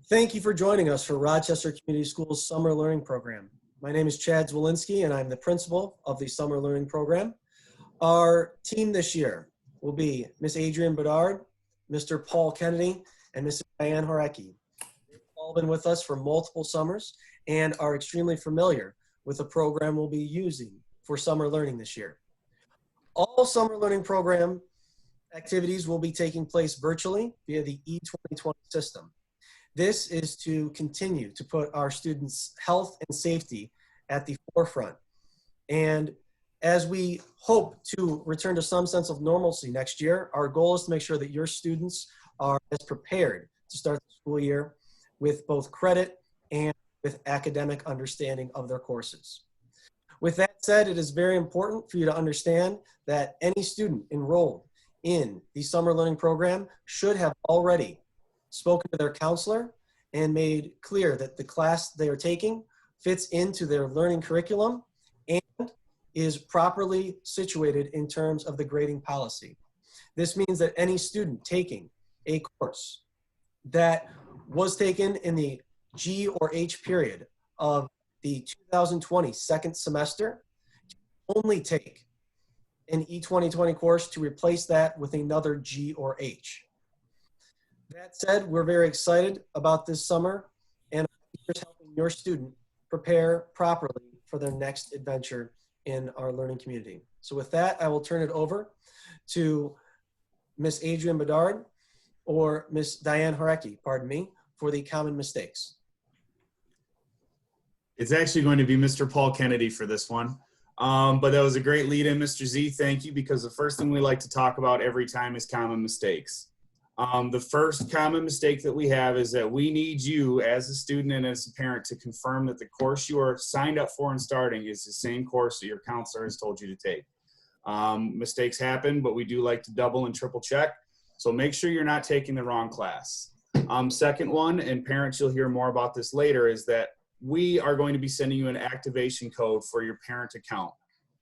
Thank you for joining us for Rochester Community Schools Summer Learning Program. My name is Chad Zwolinski and I'm the principal of the Summer Learning Program. Our team this year will be Ms. Adrienne Bedard, Mr. Paul Kennedy, and Mrs. Diane Horecki. They've all been with us for multiple summers and are extremely familiar with the program we'll be using for summer learning this year. All summer learning program activities will be taking place virtually via the E2020 system. This is to continue to put our students' health and safety at the forefront. And as we hope to return to some sense of normalcy next year, our goal is to make sure that your students are as prepared to start the school year with both credit and with academic understanding of their courses. With that said, it is very important for you to understand that any student enrolled in the summer learning program should have already spoken to their counselor and made clear that the class they are taking fits into their learning curriculum and is properly situated in terms of the grading policy. This means that any student taking a course that was taken in the G or H period of the 2020 second semester can only take an E2020 course to replace that with another G or H. That said, we're very excited about this summer and helping your student prepare properly for their next adventure in our learning community. So with that, I will turn it over to Miss Adrienne Bedard or Miss Diane Horecki, pardon me, for the common mistakes. It's actually going to be Mr. Paul Kennedy for this one. But that was a great lead in, Mr. Z. Thank you, because the first thing we like to talk about every time is common mistakes. The first common mistake that we have is that we need you as a student and as a parent to confirm that the course you are signed up for and starting is the same course that your counselor has told you to take. Mistakes happen, but we do like to double and triple check. So make sure you're not taking the wrong class. Second one, and parents, you'll hear more about this later, is that we are going to be sending you an activation code for your parent account.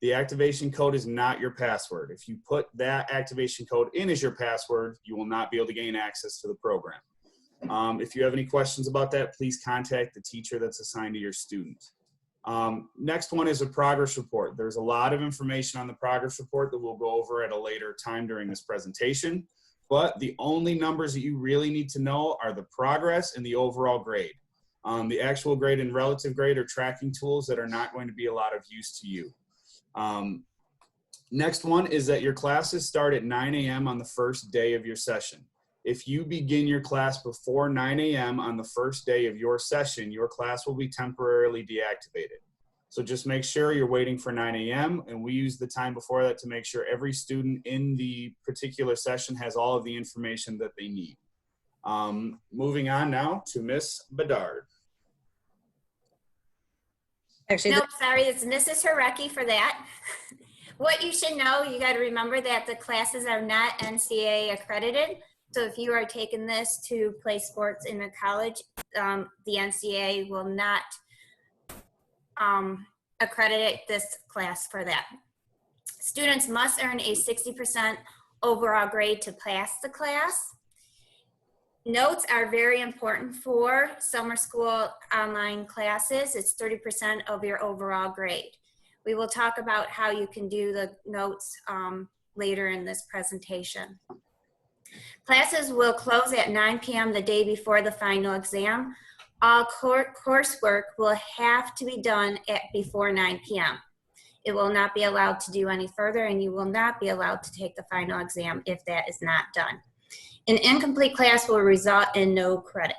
The activation code is not your password. If you put that activation code in as your password, you will not be able to gain access to the program. If you have any questions about that, please contact the teacher that's assigned to your student. Next one is a progress report. There's a lot of information on the progress report that we'll go over at a later time during this presentation, but the only numbers that you really need to know are the progress and the overall grade. The actual grade and relative grade are tracking tools that are not going to be a lot of use to you. Next one is that your classes start at 9 a.m. on the first day of your session. If you begin your class before 9 a.m. on the first day of your session, your class will be temporarily deactivated. So just make sure you're waiting for 9 a.m. and we use the time before that to make sure every student in the particular session has all of the information that they need. Moving on now to Miss Bedard. Actually, nope, sorry, it's Mrs. Horecki for that. What you should know, you got to remember that the classes are not NCAA accredited. So if you are taking this to play sports in a college, the NCAA will not accredit this class for that. Students must earn a 60% overall grade to pass the class. Notes are very important for summer school online classes. It's 30% of your overall grade. We will talk about how you can do the notes later in this presentation. Classes will close at 9 p.m. the day before the final exam. All coursework will have to be done before 9 p.m. It will not be allowed to do any further, and you will not be allowed to take the final exam if that is not done. An incomplete class will result in no credit.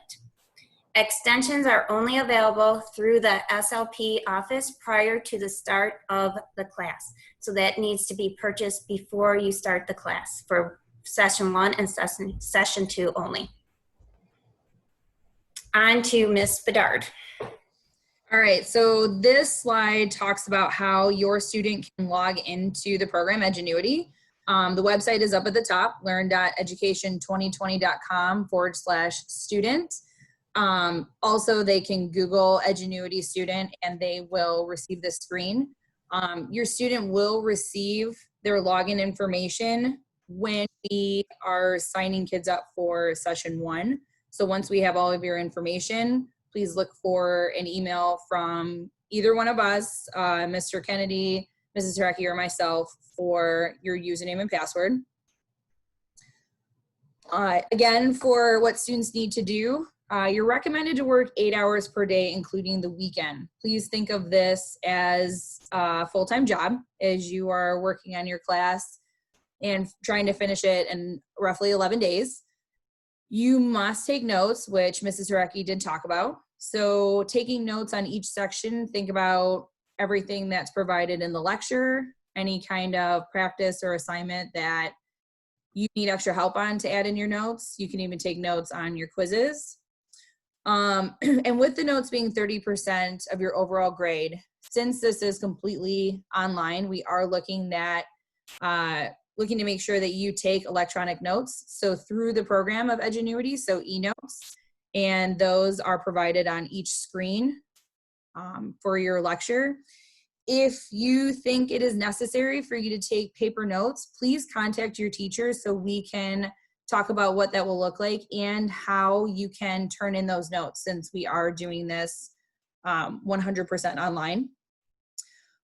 Extensions are only available through the SLP office prior to the start of the class. So that needs to be purchased before you start the class for session 1 and session 2 only. On to Ms. Bedard. All right, so this slide talks about how your student can log into the program Edgenuity. The website is up at the top, learn.education2020.com/student. Also, they can Google Edgenuity student and they will receive this screen. Your student will receive their login information when we are signing kids up for session 1. So once we have all of your information, please look for an email from either one of us, Mr. Kennedy, Mrs. Taraki, or myself, for your username and password. Again, for what students need to do, you're recommended to work 8 hours per day, including the weekend. Please think of this as a full-time job as you are working on your class and trying to finish it in roughly 11 days. You must take notes, which Mrs. Taraki did talk about. So taking notes on each section, think about everything that's provided in the lecture, any kind of practice or assignment that you need extra help on to add in your notes. You can even take notes on your quizzes. And with the notes being 30% of your overall grade, since this is completely online, we are looking to make sure that you take electronic notes. So through the program of Edgenuity, so e-notes, and those are provided on each screen for your lecture. If you think it is necessary for you to take paper notes, please contact your teacher so we can talk about what that will look like and how you can turn in those notes, since we are doing this 100% online.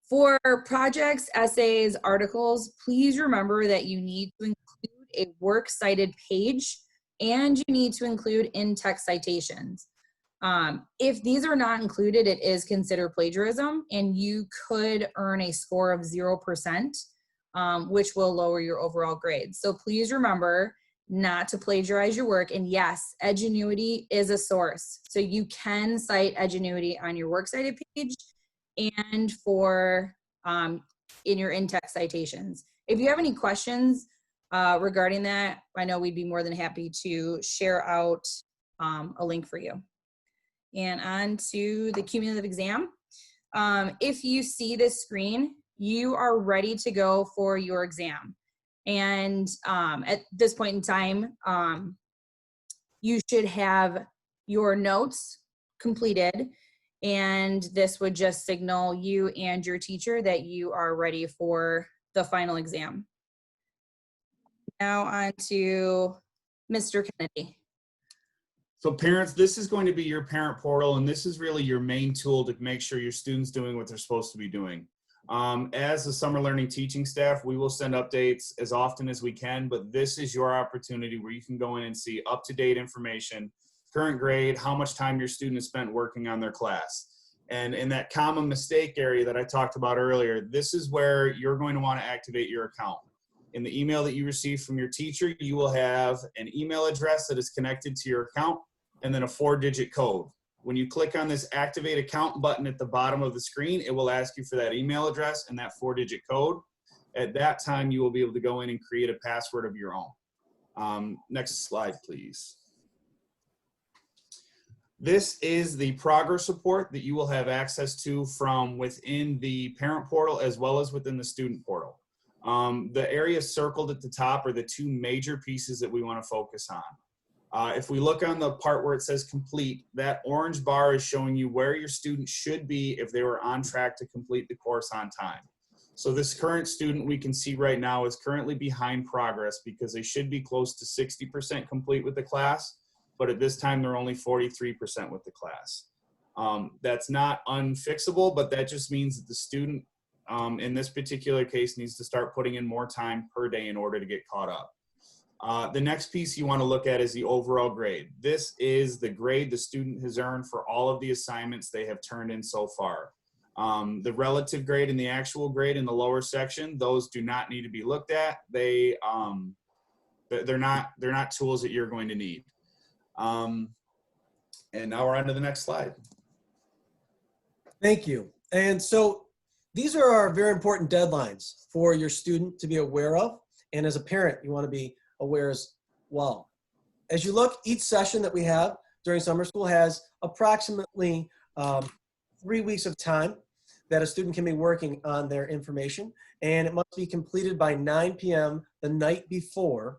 For projects, essays, articles, please remember that you need to include a works cited page and you need to include in-text citations. If these are not included, it is considered plagiarism and you could earn a score of 0%, which will lower your overall grade. So please remember not to plagiarize your work. And yes, Edgenuity is a source. So you can cite Edgenuity on your works cited page and for in your in-text citations. If you have any questions regarding that, I know we'd be more than happy to share out a link for you. And on to the cumulative exam. If you see this screen, you are ready to go for your exam. And at this point in time, you should have your notes completed, and this would just signal you and your teacher that you are ready for the final exam. Now on to Mr. Kennedy. So parents, this is going to be your parent portal, and this is really your main tool to make sure your students doing what they're supposed to be doing. As the summer learning teaching staff, we will send updates as often as we can, but this is your opportunity where you can go in and see up-to-date information, current grade, how much time your student has spent working on their class. And in that common mistake area that I talked about earlier, this is where you're going to want to activate your account. In the email that you receive from your teacher, you will have an email address that is connected to your account and then a 4-digit code. When you click on this activate account button at the bottom of the screen, it will ask you for that email address and that 4-digit code. At that time, you will be able to go in and create a password of your own. Next slide, please. This is the progress report that you will have access to from within the parent portal as well as within the student portal. The areas circled at the top are the two major pieces that we want to focus on. If we look on the part where it says complete, that orange bar is showing you where your student should be if they were on track to complete the course on time. So this current student we can see right now is currently behind progress because they should be close to 60% complete with the class, but at this time they're only 43% with the class. That's not unfixable, but that just means that the student in this particular case needs to start putting in more time per day in order to get caught up. The next piece you want to look at is the overall grade. This is the grade the student has earned for all of the assignments they have turned in so far. The relative grade and the actual grade in the lower section, those do not need to be looked at. They're not tools that you're going to need. And now we're on to the next slide. Thank you. And so these are our very important deadlines for your student to be aware of. And as a parent, you want to be aware as well. As you look, each session that we have during summer school has approximately 3 weeks of time that a student can be working on their information, and it must be completed by 9 p.m. the night before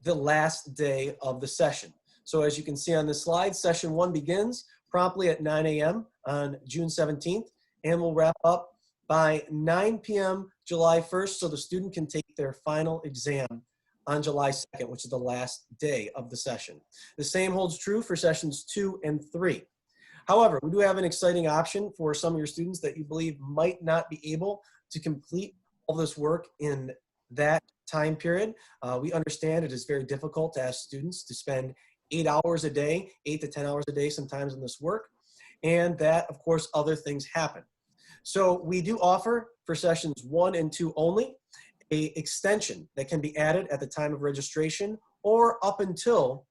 the last day of the session. So as you can see on this slide, session 1 begins promptly at 9 a.m. on June 17th and will wrap up by 9 p.m. July 1st so the student can take their final exam on July 2nd, which is the last day of the session. The same holds true for sessions 2 and 3. However, we do have an exciting option for some of your students that you believe might not be able to complete all this work in that time period. We understand it is very difficult to ask students to spend 8 hours a day, 8 to 10 hours a day sometimes in this work, and that, of course, other things happen. So we do offer for sessions 1 and 2 only a extension that can be added at the time of registration or up until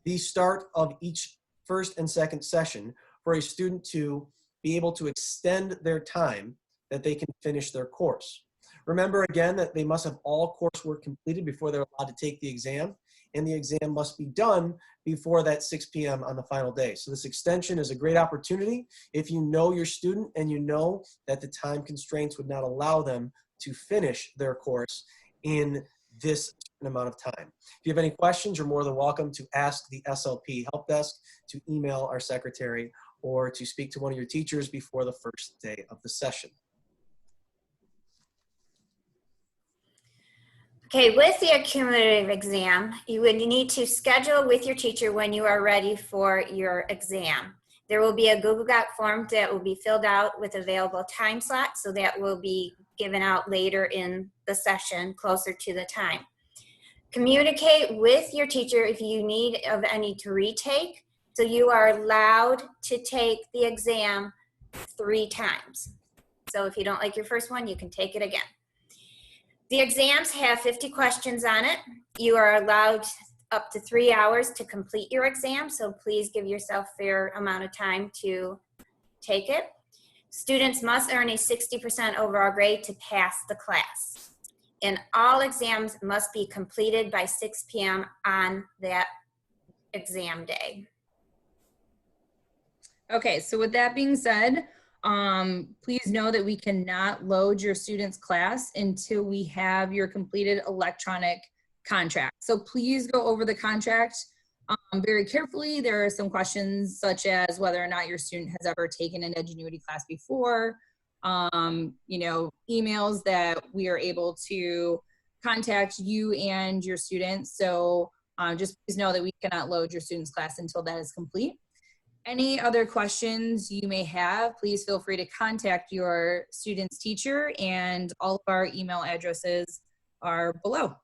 the start of each first and second session for a student to be able to extend their time that they can finish their course. Remember again that they must have all coursework completed before they're allowed to take the exam, and the exam must be done before that 6 p.m. on the final day. So this extension is a great opportunity if you know your student and you know that the time constraints would not allow them to finish their course in this certain amount of time. If you have any questions, you're more than welcome to ask the SLP help desk, to email our secretary, or to speak to one of your teachers before the first day of the session. Okay, with the cumulative exam, you would need to schedule with your teacher when you are ready for your exam. There will be a Google Doc form that will be filled out with available time slots, so that will be given out later in the session, closer to the time. Communicate with your teacher if you need of any to retake. So you are allowed to take the exam 3 times. So if you don't like your first one, you can take it again. The exams have 50 questions on it. You are allowed up to 3 hours to complete your exam, so please give yourself a fair amount of time to take it. Students must earn a 60% overall grade to pass the class. And all exams must be completed by 6 p.m. on that exam day. Okay, so with that being said, please know that we cannot load your student's class until we have your completed electronic contract. So please go over the contract very carefully. There are some questions such as whether or not your student has ever taken an Edgenuity class before, you know, emails that we are able to contact you and your students. So just please know that we cannot load your student's class until that is complete. Any other questions you may have, please feel free to contact your student's teacher, and all of our email addresses are below.